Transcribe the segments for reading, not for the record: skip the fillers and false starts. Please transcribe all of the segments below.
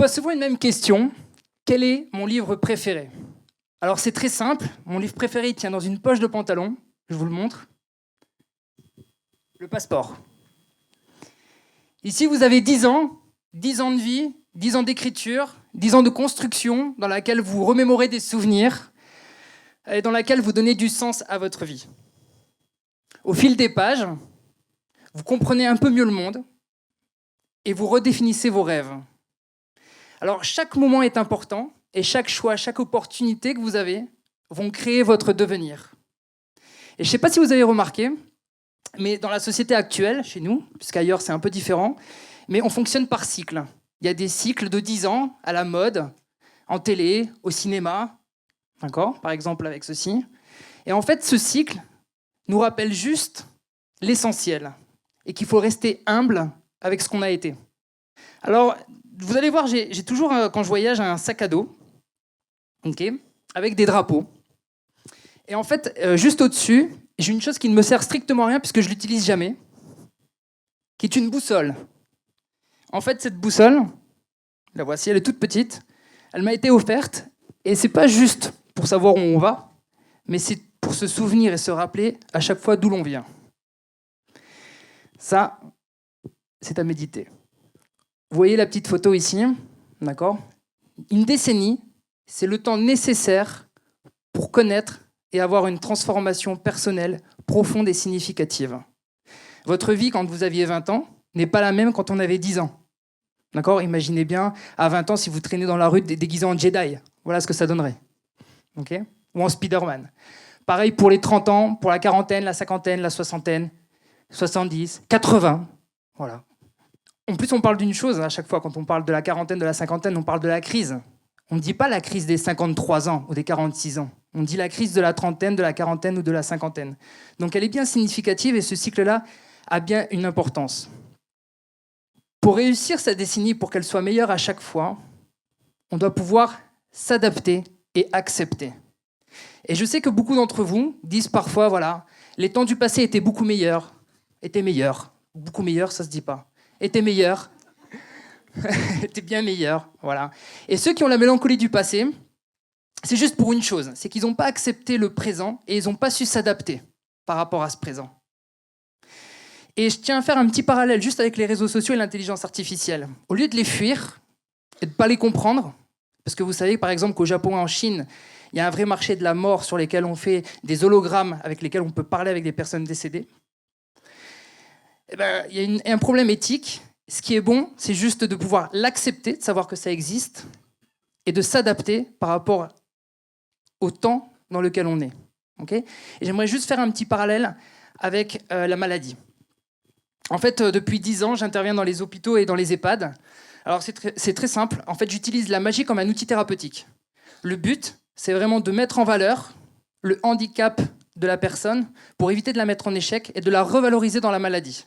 pose souvent une même question. Quel est mon livre préféré? Alors c'est très simple. Mon livre préféré il tient dans une poche de pantalon. Je vous le montre. Le passeport. Ici, vous avez 10 ans. 10 ans de vie, 10 ans d'écriture, 10 ans de construction dans laquelle vous remémorez des souvenirs et dans laquelle vous donnez du sens à votre vie. Au fil des pages, vous comprenez un peu mieux le monde et vous redéfinissez vos rêves. Alors, chaque moment est important et chaque choix, chaque opportunité que vous avez vont créer votre devenir. Et je ne sais pas si vous avez remarqué, mais dans la société actuelle, chez nous, puisqu'ailleurs c'est un peu différent, mais on fonctionne par cycle. Il y a des cycles de 10 ans à la mode, en télé, au cinéma, d'accord, par exemple avec ceci. Et en fait, ce cycle nous rappelle juste l'essentiel et qu'il faut rester humble avec ce qu'on a été. Alors, vous allez voir, j'ai toujours, quand je voyage, un sac à dos, okay, avec des drapeaux. Et en fait, juste au-dessus, j'ai une chose qui ne me sert strictement à rien puisque je ne l'utilise jamais, qui est une boussole. En fait, cette boussole, la voici, elle est toute petite, elle m'a été offerte, et c'est pas juste pour savoir où on va, mais c'est pour se souvenir et se rappeler à chaque fois d'où l'on vient. Ça, c'est à méditer. Vous voyez la petite photo ici, d'accord? Une décennie, c'est le temps nécessaire pour connaître et avoir une transformation personnelle profonde et significative. Votre vie, quand vous aviez 20 ans, n'est pas la même quand on avait 10 ans. D'accord? Imaginez bien, à 20 ans, si vous traînez dans la rue déguisé en Jedi. Voilà ce que ça donnerait. Okay? Ou en Spider-Man. Pareil pour les 30 ans, pour la quarantaine, la cinquantaine, la soixantaine, 70, 80. Voilà. En plus, on parle d'une chose à chaque fois, quand on parle de la quarantaine, de la cinquantaine, on parle de la crise. On ne dit pas la crise des 53 ans ou des 46 ans. On dit la crise de la trentaine, de la quarantaine ou de la cinquantaine. Donc elle est bien significative et ce cycle-là a bien une importance. Pour réussir cette décennie, pour qu'elle soit meilleure à chaque fois, on doit pouvoir s'adapter et accepter. Et je sais que beaucoup d'entre vous disent parfois, voilà, les temps du passé étaient beaucoup meilleurs. Étaient meilleurs. Beaucoup meilleurs, ça se dit pas. Étaient meilleurs. Étaient bien meilleurs, voilà. Et ceux qui ont la mélancolie du passé, c'est juste pour une chose, c'est qu'ils n'ont pas accepté le présent et ils n'ont pas su s'adapter par rapport à ce présent. Et je tiens à faire un petit parallèle juste avec les réseaux sociaux et l'intelligence artificielle. Au lieu de les fuir et de ne pas les comprendre, parce que vous savez par exemple qu'au Japon et en Chine, il y a un vrai marché de la mort sur lesquels on fait des hologrammes avec lesquels on peut parler avec des personnes décédées, eh ben, il y a un problème éthique. Ce qui est bon, c'est juste de pouvoir l'accepter, de savoir que ça existe, et de s'adapter par rapport au temps dans lequel on est. Okay? Et j'aimerais juste faire un petit parallèle avec la maladie. En fait, depuis 10 ans, j'interviens dans les hôpitaux et dans les EHPAD. Alors, c'est très simple. En fait, j'utilise la magie comme un outil thérapeutique. Le but, c'est vraiment de mettre en valeur le handicap de la personne pour éviter de la mettre en échec et de la revaloriser dans la maladie.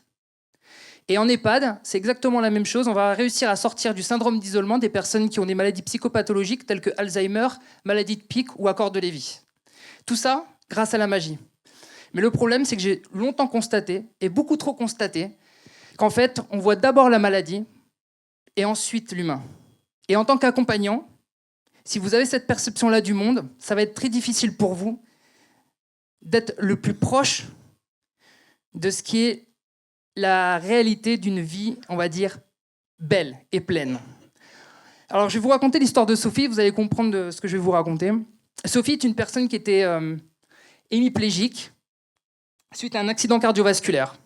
Et en EHPAD, c'est exactement la même chose. On va réussir à sortir du syndrome d'isolement des personnes qui ont des maladies psychopathologiques telles que Alzheimer, maladie de Pick ou accord de Lévy. Tout ça grâce à la magie. Mais le problème, c'est que j'ai longtemps constaté, et beaucoup trop constaté, qu'en fait, on voit d'abord la maladie et ensuite l'humain. Et en tant qu'accompagnant, si vous avez cette perception-là du monde, ça va être très difficile pour vous d'être le plus proche de ce qui est la réalité d'une vie, on va dire, belle et pleine. Alors, je vais vous raconter l'histoire de Sophie, vous allez comprendre ce que je vais vous raconter. Sophie est une personne qui était hémiplégique suite à un accident cardiovasculaire.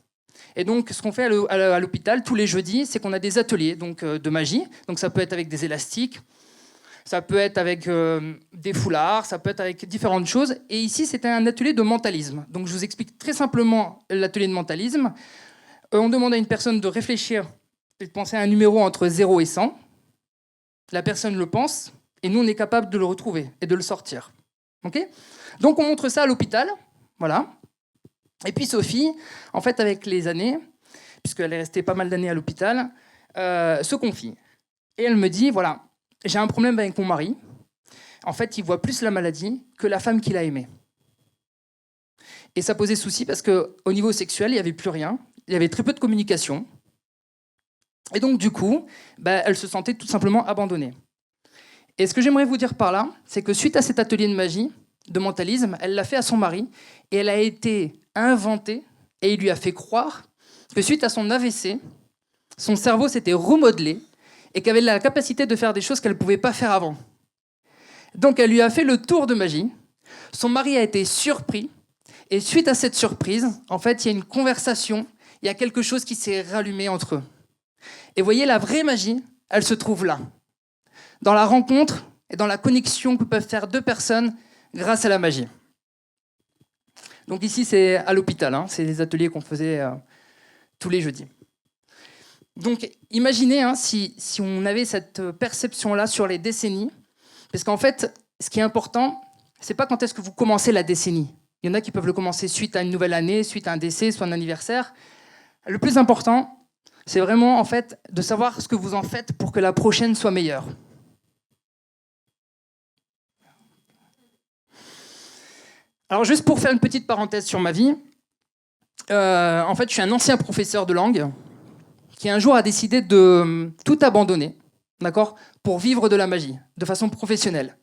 Et donc, ce qu'on fait à l'hôpital tous les jeudis, c'est qu'on a des ateliers donc, de magie. Donc, ça peut être avec des élastiques, ça peut être avec des foulards, ça peut être avec différentes choses. Et ici, c'était un atelier de mentalisme. Donc, je vous explique très simplement l'atelier de mentalisme. On demande à une personne de réfléchir et de penser à un numéro entre 0 et 100. La personne le pense, et nous, on est capable de le retrouver et de le sortir. Okay ? Donc, on montre ça à l'hôpital. Voilà. Et puis Sophie, en fait, avec les années, puisqu'elle est restée pas mal d'années à l'hôpital, se confie. Et elle me dit, voilà, j'ai un problème avec mon mari. En fait, il voit plus la maladie que la femme qu'il a aimée. Et ça posait souci parce qu'au niveau sexuel, il n'y avait plus rien. Il y avait très peu de communication. Et donc, du coup, elle se sentait tout simplement abandonnée. Et ce que j'aimerais vous dire par là, c'est que suite à cet atelier de magie, de mentalisme, elle l'a fait à son mari, et elle a été inventée, et il lui a fait croire que suite à son AVC, son cerveau s'était remodelé, et qu'elle avait la capacité de faire des choses qu'elle ne pouvait pas faire avant. Donc elle lui a fait le tour de magie, son mari a été surpris, et suite à cette surprise, en fait, il y a une conversation, il y a quelque chose qui s'est rallumé entre eux. Et vous voyez, la vraie magie, elle se trouve là, dans la rencontre et dans la connexion que peuvent faire deux personnes grâce à la magie. Donc ici, c'est à l'hôpital, hein, c'est les ateliers qu'on faisait tous les jeudis. Donc imaginez si on avait cette perception-là sur les décennies, parce qu'en fait, ce qui est important, c'est pas quand est-ce que vous commencez la décennie. Il y en a qui peuvent le commencer suite à une nouvelle année, suite à un décès, soit un anniversaire. Le plus important, c'est vraiment en fait de savoir ce que vous en faites pour que la prochaine soit meilleure. Alors juste pour faire une petite parenthèse sur ma vie, en fait je suis un ancien professeur de langue qui un jour a décidé de tout abandonner, d'accord, pour vivre de la magie, de façon professionnelle.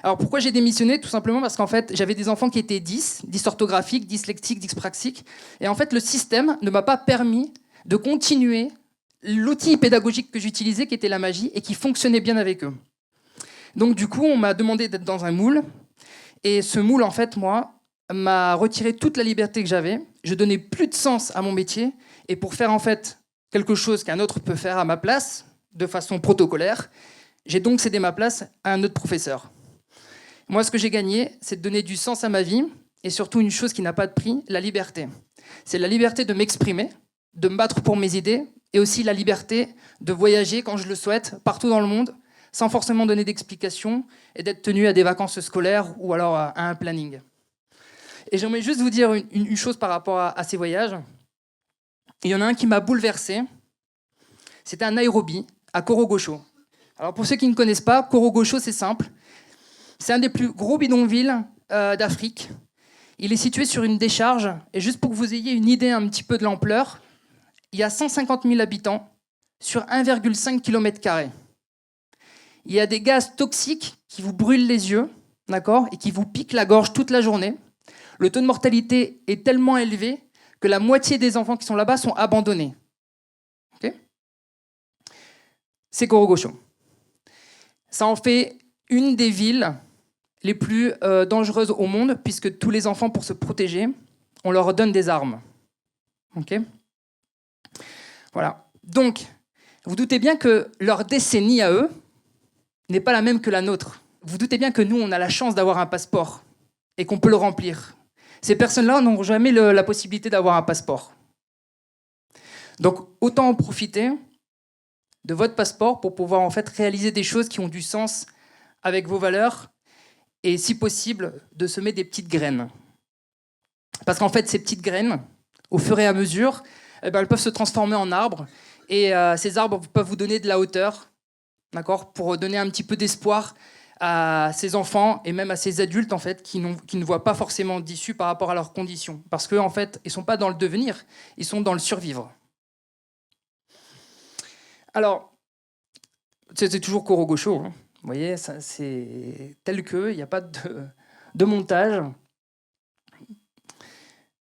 Alors pourquoi j'ai démissionné? Tout simplement parce qu'en fait j'avais des enfants qui étaient dysorthographiques, dyslexiques, dyspraxiques, et en fait le système ne m'a pas permis de continuer l'outil pédagogique que j'utilisais, qui était la magie, et qui fonctionnait bien avec eux. Donc du coup on m'a demandé d'être dans un moule, et ce moule, en fait, moi, m'a retiré toute la liberté que j'avais. Je donnais plus de sens à mon métier. Et pour faire, en fait, quelque chose qu'un autre peut faire à ma place, de façon protocolaire, j'ai donc cédé ma place à un autre professeur. Moi, ce que j'ai gagné, c'est de donner du sens à ma vie, et surtout une chose qui n'a pas de prix, la liberté. C'est la liberté de m'exprimer, de me battre pour mes idées, et aussi la liberté de voyager quand je le souhaite, partout dans le monde, sans forcément donner d'explications et d'être tenu à des vacances scolaires ou alors à un planning. Et j'aimerais juste vous dire une chose par rapport à ces voyages. Il y en a un qui m'a bouleversé. C'était un Nairobi, à Korogosho. Alors pour ceux qui ne connaissent pas, Korogosho, c'est simple. C'est un des plus gros bidonvilles d'Afrique. Il est situé sur une décharge. Et juste pour que vous ayez une idée un petit peu de l'ampleur, il y a 150 000 habitants sur 1,5 km². Il y a des gaz toxiques qui vous brûlent les yeux, d'accord, et qui vous piquent la gorge toute la journée. Le taux de mortalité est tellement élevé que la moitié des enfants qui sont là-bas sont abandonnés. Okay, c'est Korogosho. Ça en fait une des villes les plus dangereuses au monde, puisque tous les enfants, pour se protéger, on leur donne des armes. Okay, voilà. Donc, vous doutez bien que leur décennie à eux n'est pas la même que la nôtre. Vous doutez bien que nous, on a la chance d'avoir un passeport et qu'on peut le remplir. Ces personnes-là n'ont jamais la possibilité d'avoir un passeport. Donc, autant en profiter de votre passeport pour pouvoir en fait réaliser des choses qui ont du sens avec vos valeurs et, si possible, de semer des petites graines. Parce qu'en fait, ces petites graines, au fur et à mesure, elles peuvent se transformer en arbres et ces arbres peuvent vous donner de la hauteur, d'accord, pour donner un petit peu d'espoir à ces enfants et même à ces adultes en fait, qui ne voient pas forcément d'issue par rapport à leurs conditions. Parce qu'en fait, ils ne sont pas dans le devenir, ils sont dans le survivre. Alors, c'est toujours Korogosho, hein. Vous voyez, c'est tel que, il n'y a pas de montage.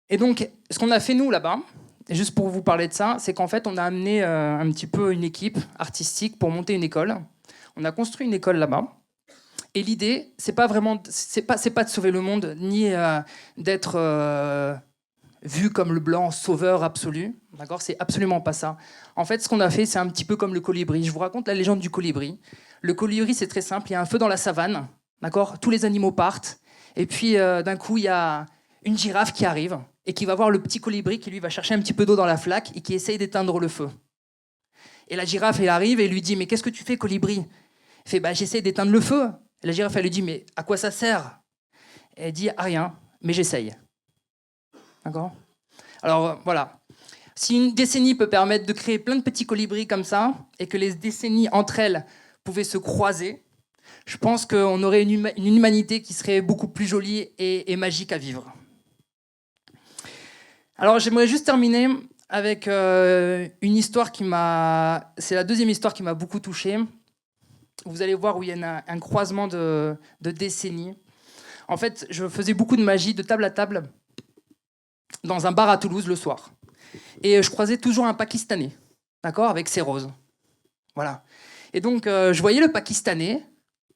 Et donc, ce qu'on a fait nous là-bas, et juste pour vous parler de ça, c'est qu'en fait, on a amené un petit peu une équipe artistique pour monter une école. On a construit une école là-bas. Et l'idée, c'est pas de sauver le monde, ni d'être vu comme le blanc sauveur absolu. D'accord, c'est absolument pas ça. En fait, ce qu'on a fait, c'est un petit peu comme le colibri. Je vous raconte la légende du colibri. Le colibri, c'est très simple. Il y a un feu dans la savane. D'accord, tous les animaux partent. Et puis, d'un coup, il y a une girafe qui arrive et qui va voir le petit colibri qui, lui, va chercher un petit peu d'eau dans la flaque et qui essaye d'éteindre le feu. Et la girafe, elle arrive et lui dit « Mais qu'est-ce que tu fais, colibri ?» Il fait « J'essaie d'éteindre le feu. » Et la girafe, elle lui dit « Mais à quoi ça sert ?» Et elle dit « À rien, mais j'essaye. » D'accord ? Alors, voilà. Si une décennie peut permettre de créer plein de petits colibris comme ça, et que les décennies entre elles pouvaient se croiser, je pense qu'on aurait une humanité qui serait beaucoup plus jolie et magique à vivre. Alors, j'aimerais juste terminer avec une histoire qui m'a... C'est la deuxième histoire qui m'a beaucoup touché. Vous allez voir où il y a un croisement de décennies. En fait, je faisais beaucoup de magie de table à table dans un bar à Toulouse le soir. Et je croisais toujours un Pakistanais, d'accord, avec ses roses. Voilà. Et donc, je voyais le Pakistanais,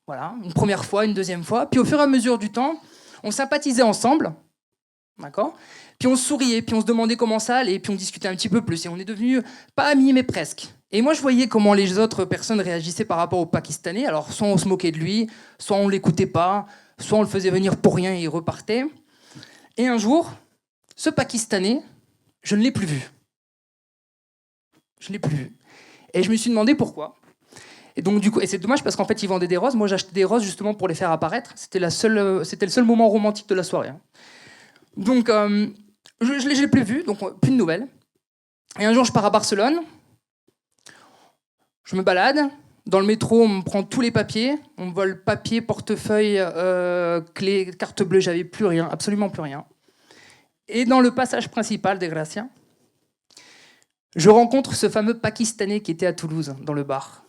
voilà, une première fois, une deuxième fois. Puis au fur et à mesure du temps, on sympathisait ensemble, d'accord. Puis on souriait, puis on se demandait comment ça allait, puis on discutait un petit peu plus. Et on est devenus, pas amis, mais presque. Et moi, je voyais comment les autres personnes réagissaient par rapport au Pakistanais. Alors, soit on se moquait de lui, soit on l'écoutait pas, soit on le faisait venir pour rien et il repartait. Et un jour, ce Pakistanais, je ne l'ai plus vu. Je ne l'ai plus vu. Et je me suis demandé pourquoi. Et donc, du coup, et c'est dommage parce qu'en fait, ils vendaient des roses. Moi, j'achetais des roses justement pour les faire apparaître. C'était le seul moment romantique de la soirée. Donc, je ne l'ai plus vu, donc plus de nouvelles. Et un jour, je pars à Barcelone. Je me balade. Dans le métro, on me prend tous les papiers. On me vole papier, portefeuille, clé, carte bleue. J'avais plus rien, absolument plus rien. Et dans le passage principal des Gracia, je rencontre ce fameux Pakistanais qui était à Toulouse, dans le bar.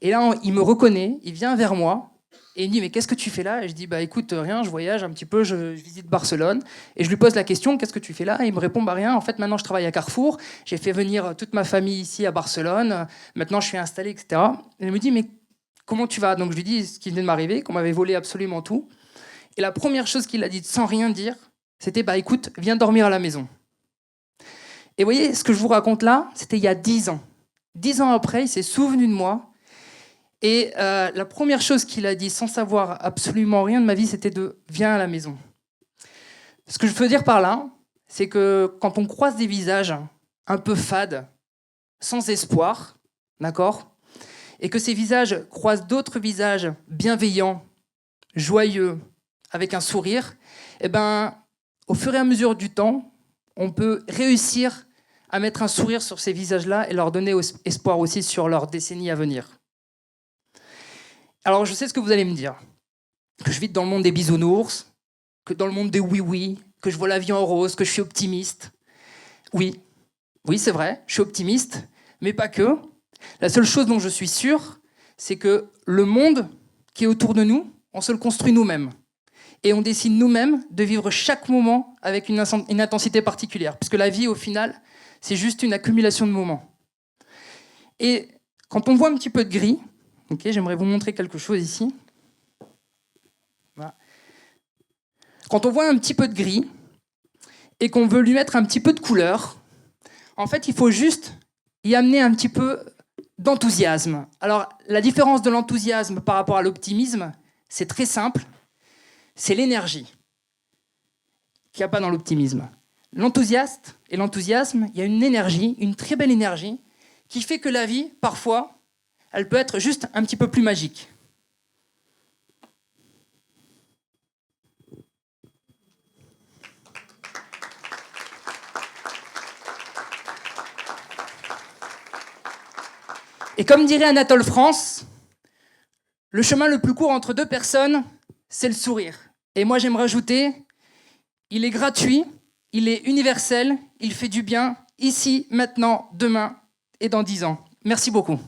Et là, il me reconnaît, il vient vers moi, et il me dit « Mais qu'est-ce que tu fais là ?» Et je dis « Bah écoute, rien, je voyage un petit peu, je visite Barcelone. » Et je lui pose la question « Qu'est-ce que tu fais là ?» Et il me répond « Bah rien, en fait, maintenant je travaille à Carrefour, j'ai fait venir toute ma famille ici à Barcelone, maintenant je suis installé, etc. » Et il me dit « Mais comment tu vas ?» Donc je lui dis ce qui venait de m'arriver, qu'on m'avait volé absolument tout. Et la première chose qu'il a dit sans rien dire, c'était « Bah écoute, viens dormir à la maison. » Et vous voyez, ce que je vous raconte là, c'était il y a 10 ans. 10 ans après, il s'est souvenu de moi. Et la première chose qu'il a dit, sans savoir absolument rien de ma vie, c'était de « viens à la maison ». Ce que je veux dire par là, c'est que quand on croise des visages un peu fades, sans espoir, d'accord, et que ces visages croisent d'autres visages bienveillants, joyeux, avec un sourire, eh ben, au fur et à mesure du temps, on peut réussir à mettre un sourire sur ces visages-là et leur donner espoir aussi sur leurs décennies à venir. Alors, je sais ce que vous allez me dire. Que je vis dans le monde des bisounours, que dans le monde des oui-oui, que je vois la vie en rose, que je suis optimiste. Oui, c'est vrai, je suis optimiste, mais pas que. La seule chose dont je suis sûr, c'est que le monde qui est autour de nous, on se le construit nous-mêmes. Et on décide nous-mêmes de vivre chaque moment avec une intensité particulière. Puisque la vie, au final, c'est juste une accumulation de moments. Et quand on voit un petit peu de gris, okay, j'aimerais vous montrer quelque chose ici. Voilà. Quand on voit un petit peu de gris et qu'on veut lui mettre un petit peu de couleur, en fait, il faut juste y amener un petit peu d'enthousiasme. Alors, la différence de l'enthousiasme par rapport à l'optimisme, c'est très simple. C'est l'énergie qu'il n'y a pas dans l'optimisme. L'enthousiasme, il y a une énergie, une très belle énergie, qui fait que la vie, parfois, elle peut être juste un petit peu plus magique. Et comme dirait Anatole France, le chemin le plus court entre deux personnes, c'est le sourire. Et moi, j'aimerais ajouter, il est gratuit, il est universel, il fait du bien, ici, maintenant, demain et dans 10 ans. Merci beaucoup.